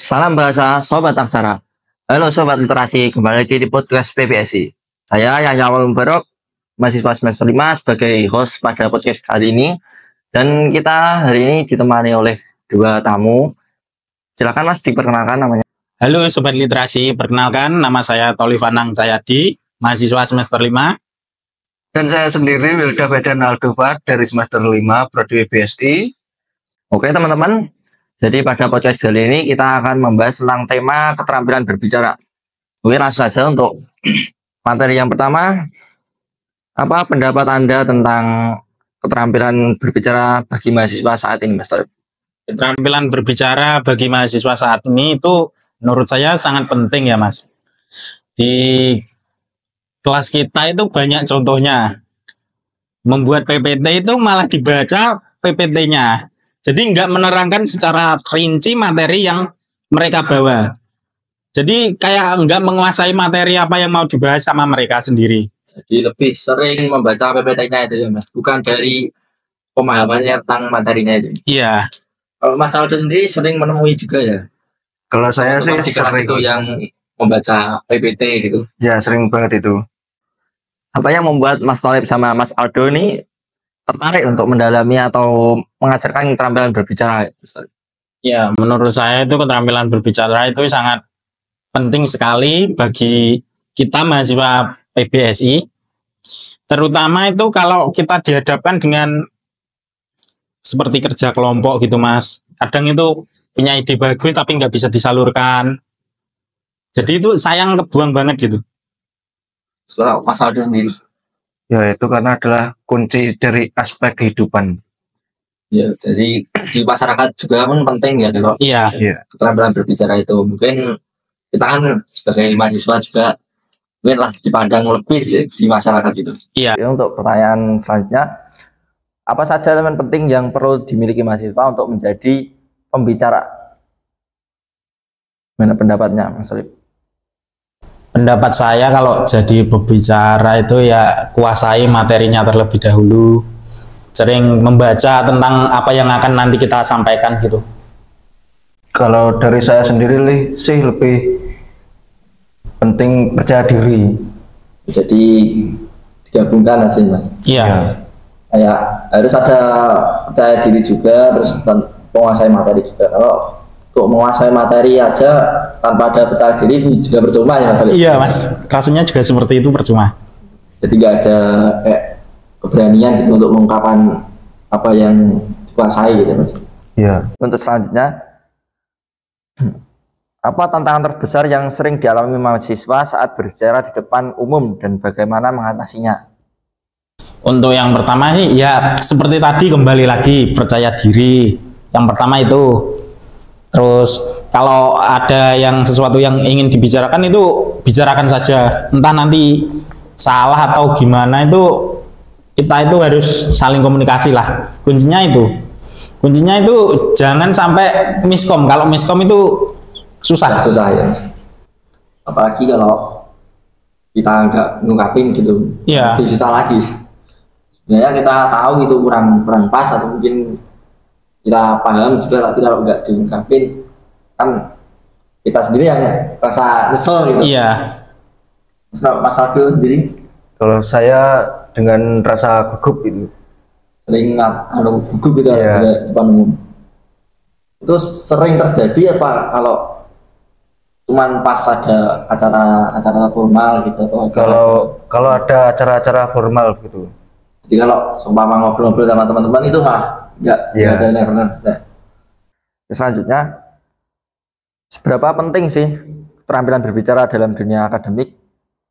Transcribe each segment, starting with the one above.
Salam bahasa Sobat Aksara. Halo Sobat Literasi, kembali lagi di podcast PPSI. Saya Yahya Awal Mubarok, mahasiswa semester 5 sebagai host pada podcast kali ini. Dan kita hari ini ditemani oleh dua tamu. Silakan Mas diperkenalkan namanya. Halo Sobat Literasi, perkenalkan nama saya Tolifanang Cahyadi, mahasiswa semester 5. Dan saya sendiri Wilda Fedan Aldovar dari semester 5 Prodi PPSI. Oke teman-teman, jadi pada podcast kali ini kita akan membahas tentang tema keterampilan berbicara. Oke, langsung saja untuk materi yang pertama. Apa pendapat Anda tentang keterampilan berbicara bagi mahasiswa saat ini, Mas Tolib? Keterampilan berbicara bagi mahasiswa saat ini itu menurut saya sangat penting ya Mas. Di kelas kita itu banyak contohnya. Membuat PPT itu malah dibaca PPT-nya. Jadi nggak menerangkan secara rinci materi yang mereka bawa. Jadi kayak nggak menguasai materi apa yang mau dibahas sama mereka sendiri. Jadi lebih sering membaca PPT-nya itu ya Mas, bukan dari pemahamannya tentang materinya itu. Iya. Kalau Mas Aldo sendiri sering menemui juga ya? Kalau saya sih di kelas sering itu yang membaca PPT gitu. ya sering banget itu. Apa yang membuat Mas Tolib sama Mas Aldo ini tertarik untuk mendalami atau mengajarkan keterampilan berbicara? Ya, menurut saya itu keterampilan berbicara itu sangat penting sekali bagi kita mahasiswa PPSI. Terutama itu kalau kita dihadapkan dengan seperti kerja kelompok gitu Mas. Kadang itu punya ide bagus tapi nggak bisa disalurkan. Jadi itu sayang kebuang banget gitu. Kalau Mas Aldo sendiri? Ya itu karena adalah kunci dari aspek kehidupan. Ya, jadi di masyarakat juga pun penting ya kalau Iya. keterampilan berbicara itu. Mungkin kita kan sebagai mahasiswa juga mungkin lah dipandang lebih di masyarakat gitu. Iya. Untuk pertanyaan selanjutnya, apa saja elemen penting yang perlu dimiliki mahasiswa untuk menjadi pembicara? Mana pendapatnya, Mas Alip? Pendapat saya kalau jadi pembicara itu ya kuasai materinya terlebih dahulu. Sering membaca tentang apa yang akan nanti kita sampaikan gitu. Kalau dari saya sendiri sih lebih penting percaya diri. Jadi digabungkan aja Mas. Iya. Kayak harus ada percaya diri juga, terus menguasai materi juga. Kalau untuk menguasai materi aja tanpa ada percaya diri juga percuma ya Mas Alip? Iya Mas, rasanya juga seperti itu percuma. Jadi nggak ada kayak keberanian gitu untuk mengungkapkan apa yang dikuasai gitu Mas. Iya. Untuk selanjutnya, apa tantangan terbesar yang sering dialami mahasiswa saat berbicara di depan umum dan bagaimana mengatasinya? Untuk yang pertama sih ya seperti tadi kembali lagi percaya diri. Yang pertama itu. Terus kalau ada yang sesuatu yang ingin dibicarakan itu bicarakan saja. Entah nanti salah atau gimana itu kita itu harus saling komunikasi lah. Kuncinya itu jangan sampai miskom. Kalau miskom itu susah Ya. Apalagi kalau kita nggak ngungkapin gitu, Iya. lebih susah lagi. Sebenarnya kita tahu itu kurang pas atau mungkin kita paham juga, tapi kalau nggak diungkapin kan kita sendiri yang rasa nyesel gitu. Iya. Mas Aldo sendiri Kalau saya dengan rasa gugup itu. sering gugup gitu Iya. di depan umum. Itu sering terjadi apa kalau cuman pas ada acara formal gitu atau Kalau ada acara-acara formal gitu. jadi kalau seumpama ngobrol-ngobrol sama teman-teman itu mah nggak ada nervous. Selanjutnya, seberapa penting sih keterampilan berbicara dalam dunia akademik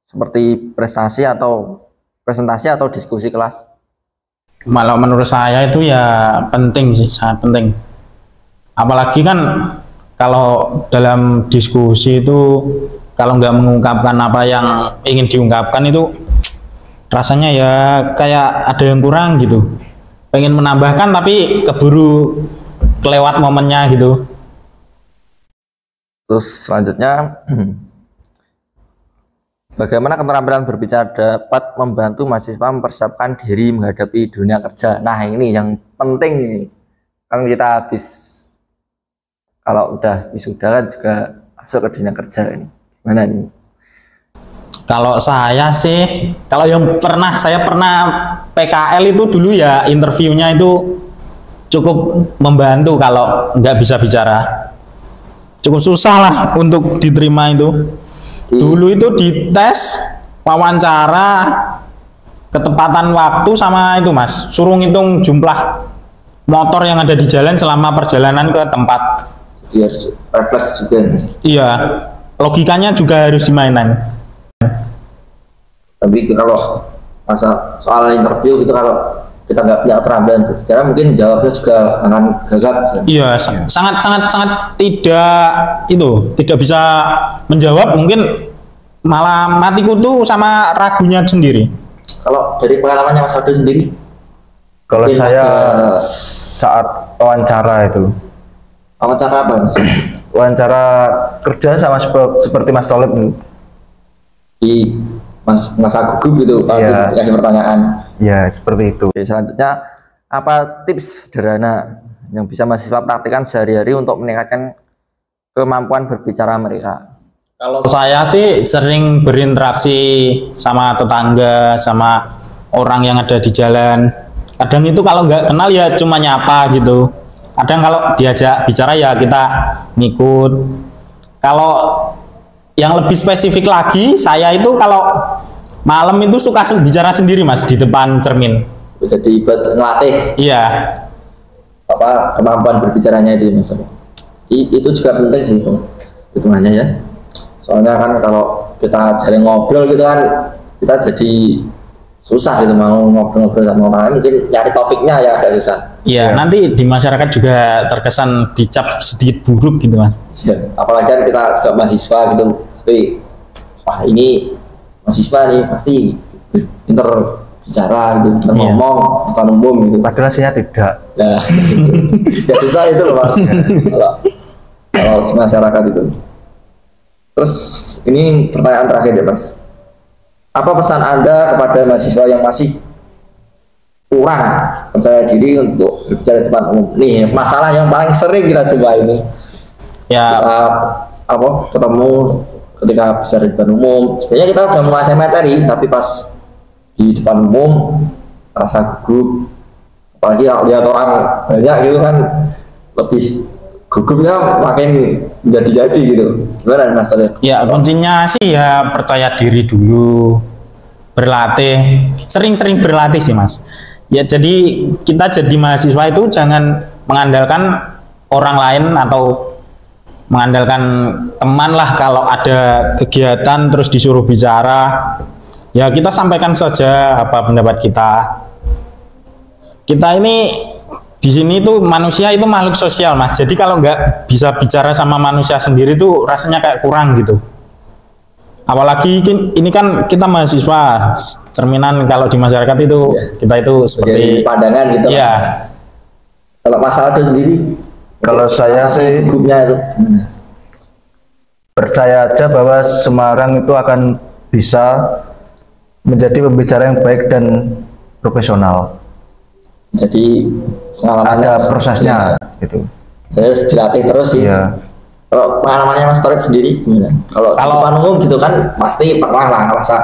seperti presentasi atau diskusi kelas? Kalau menurut saya itu ya penting sih, sangat penting. Apalagi kan kalau dalam diskusi itu kalau nggak mengungkapkan apa yang ingin diungkapkan itu rasanya ya kayak ada yang kurang gitu. Pengen menambahkan tapi keburu kelewat momennya gitu. Terus selanjutnya, bagaimana keterampilan berbicara dapat membantu mahasiswa mempersiapkan diri menghadapi dunia kerja? Nah ini yang penting ini. Kan kita habis kalau udah wisuda kan juga masuk ke dunia kerja ini. Gimana nih? Kalau saya sih, kalau yang saya pernah PKL itu dulu ya, interviewnya itu cukup membantu kalau nggak bisa bicara. Cukup susah lah untuk diterima itu. Dulu itu dites, wawancara, ketepatan waktu sama itu Mas, suruh ngitung jumlah motor yang ada di jalan selama perjalanan ke tempat. Biar refleks juga Mas. Iya, logikanya juga harus dimainkan. Tapi kalau masa soal interview gitu, kalau kita nggak punya keterampilan berbicara mungkin jawabnya juga akan gagap. Iya, sangat tidak bisa menjawab, mungkin malah mati kutu sama ragunya sendiri. Kalau dari pengalamannya Mas Aldo sendiri? Kalau saya saat wawancara itu. Wawancara apa Mas? Wawancara kerja sama seperti Mas Tolib. Di masa gugup gitu, Iya. kasih pertanyaan. Ya, seperti itu. Oke, selanjutnya apa tips sederhana yang bisa mahasiswa praktikkan sehari-hari untuk meningkatkan kemampuan berbicara mereka? Kalau saya sih sering berinteraksi sama tetangga, sama orang yang ada di jalan. Kadang itu kalau nggak kenal ya cuma nyapa gitu. Kadang kalau diajak bicara ya kita ngikut. Kalau yang lebih spesifik lagi, saya itu kalau malam itu suka bicara sendiri Mas di depan cermin. Jadi buat ngelatih Iya, apa kemampuan berbicaranya itu Mas. Itu juga penting sih hitungannya ya. Soalnya kan kalau kita jarang ngobrol gitu kan, kita jadi susah gitu mau ngobrol-ngobrol sama orang lain, mungkin nyari topiknya ya agak susah. iya. Nanti di masyarakat juga terkesan dicap sedikit buruk gitu Mas. Ya, apalagi kan kita juga mahasiswa gitu, pasti wah ini mahasiswa nih pasti pinter bicara gitu, pinter Iya. ngomong depan umum gitu. Padahal saya tidak. Nah, ya susah itu loh Mas. Kalau di masyarakat itu. Terus ini pertanyaan terakhir ya Mas. Apa pesan Anda kepada mahasiswa yang masih kurang percaya diri untuk berbicara di depan umum? Nih masalah yang paling sering kita coba ini. Ya, Apa ketemu ketika bicara di depan umum. Sebenarnya kita udah menguasai materi, tapi pas di depan umum rasa gugup. Apalagi kalau lihat orang banyak gitu kan lebih gugupnya makin jadi gitu. Gimana Mas Tolib? ya kuncinya sih ya percaya diri dulu, berlatih, sering-sering berlatih sih Mas. Ya jadi kita jadi mahasiswa itu jangan mengandalkan orang lain atau mengandalkan teman lah. Kalau ada kegiatan terus disuruh bicara, ya kita sampaikan saja apa pendapat kita. Kita ini di sini tuh manusia itu makhluk sosial Mas. Jadi kalau nggak bisa bicara sama manusia sendiri tuh rasanya kayak kurang gitu. Apalagi ini kan kita mahasiswa, cerminan kalau di masyarakat itu kita itu Jadi seperti pandangan gitu. ya. Kalau Mas Aldo sendiri, Kalau saya sih gugupnya itu gimana? percaya aja bahwa Semarang itu akan bisa menjadi pembicara yang baik dan profesional. Jadi pengalamannya Ada prosesnya gitu. harus dilatih terus sih. Iya. Kalau pengalamannya Mas Tolib sendiri gimana? Kalau di depan umum gitu kan pasti pernah lah ngerasa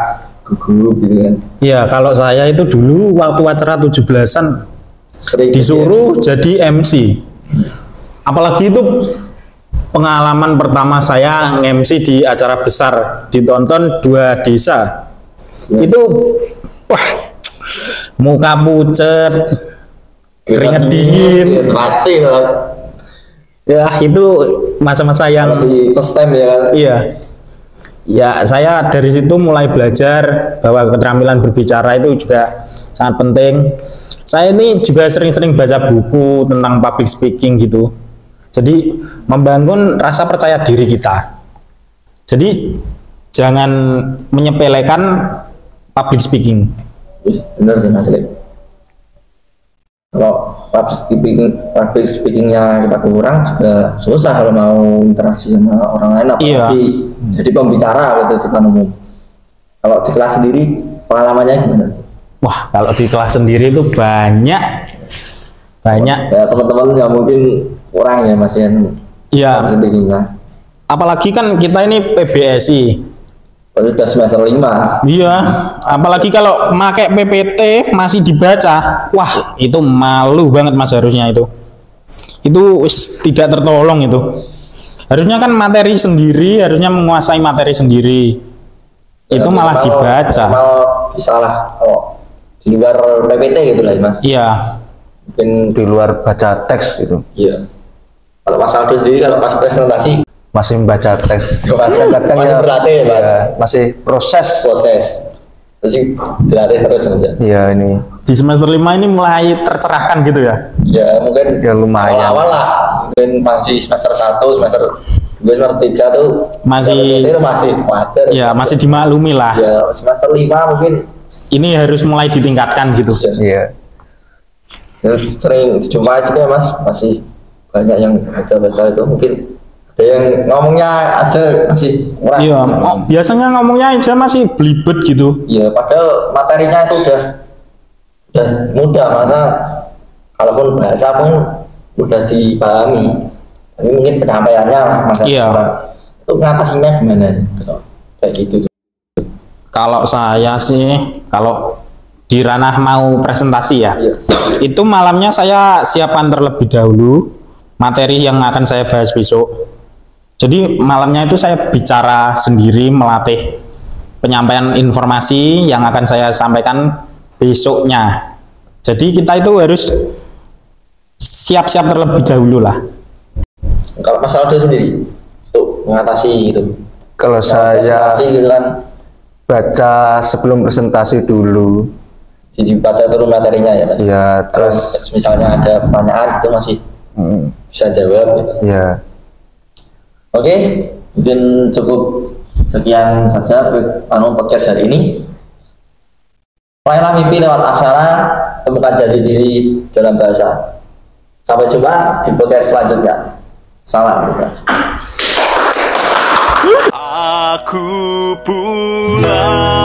gugup gitu kan. Ya kalau saya itu dulu waktu acara 17-an Sering disuruh jadi MC. Apalagi itu pengalaman pertama saya nge-MC di acara besar, ditonton 2 desa. Itu wah, muka pucet, keringat dingin. pasti Mas. Ya itu masa-masa yang Di first time ya kan. iya. Ya saya dari situ mulai belajar bahwa keterampilan berbicara itu juga sangat penting. Saya ini juga sering-sering baca buku tentang public speaking gitu. Jadi membangun rasa percaya diri kita. Jadi jangan menyepelekan public speaking. Bener sih Mas Tolib. Kalau public speakingnya kita kurang juga susah kalau mau interaksi sama orang lain, apalagi jadi pembicara gitu di depan umum. Kalau di kelas sendiri pengalamannya gimana sih? Wah, kalau di kelas sendiri itu banyak. Ya teman-teman yang mungkin kurang ya Mas Yan. Iya. Sebagainya. Apalagi kan kita ini PBSI. Kalau udah semester 5. Iya, apalagi kalau pakai PPT masih dibaca. Wah, itu malu banget Mas harusnya itu. Itu tidak tertolong itu. Harusnya kan materi sendiri, harusnya menguasai materi sendiri. Ya, itu malah dibaca. Bisa lah. Oh, di luar PPT gitu lah Mas. Iya. Mungkin Di luar baca teks gitu. iya. Kalau Mas Aldo sendiri kalau pas presentasi Masih membaca teks. masih berlatih ya Mas. Ya, masih proses. Proses. Terus dilatih terus aja. Iya ini. Di semester 5 ini mulai tercerahkan gitu ya. Ya mungkin Ya lumayan. awal-awal lah. Mungkin masih semester 1, semester 2, semester 3 tuh masih wajar. Ya, masih dimaklumi lah. Ya semester 5 mungkin Ini harus mulai ditingkatkan gitu. Iya. terus sering jumpa aja ya Mas, masih banyak yang baca-baca itu mungkin ada yang ngomongnya aja masih kurang. Iya, biasanya ngomongnya aja masih belibet gitu. Ya padahal materinya itu udah mudah, maka kalaupun baca pun udah dipahami, tapi mungkin penyampaiannya masih Iya. kurang. Itu ngatasinya gimana gitu, kayak gitu. Kalau saya sih, kalau di ranah mau presentasi ya, Iya. itu malamnya saya siapkan terlebih dahulu materi yang akan saya bahas besok. Jadi malamnya itu saya bicara sendiri, melatih penyampaian informasi yang akan saya sampaikan besoknya. Jadi kita itu harus siap-siap terlebih dahulu lah. Kalau Mas Aldo sendiri untuk mengatasi itu, Kalau saya presentasi gitu kan, baca sebelum presentasi dulu. jadi baca dulu materinya ya Mas. Ya, Terus terus misalnya ada pertanyaan itu masih bisa jawab gitu. ya. Oke, mungkin cukup sekian saja podcast hari ini. Raihlah mimpi lewat aksara, temukan jati diri dalam bahasa. Sampai jumpa di podcast selanjutnya. Salam edukasi. Aku pulang.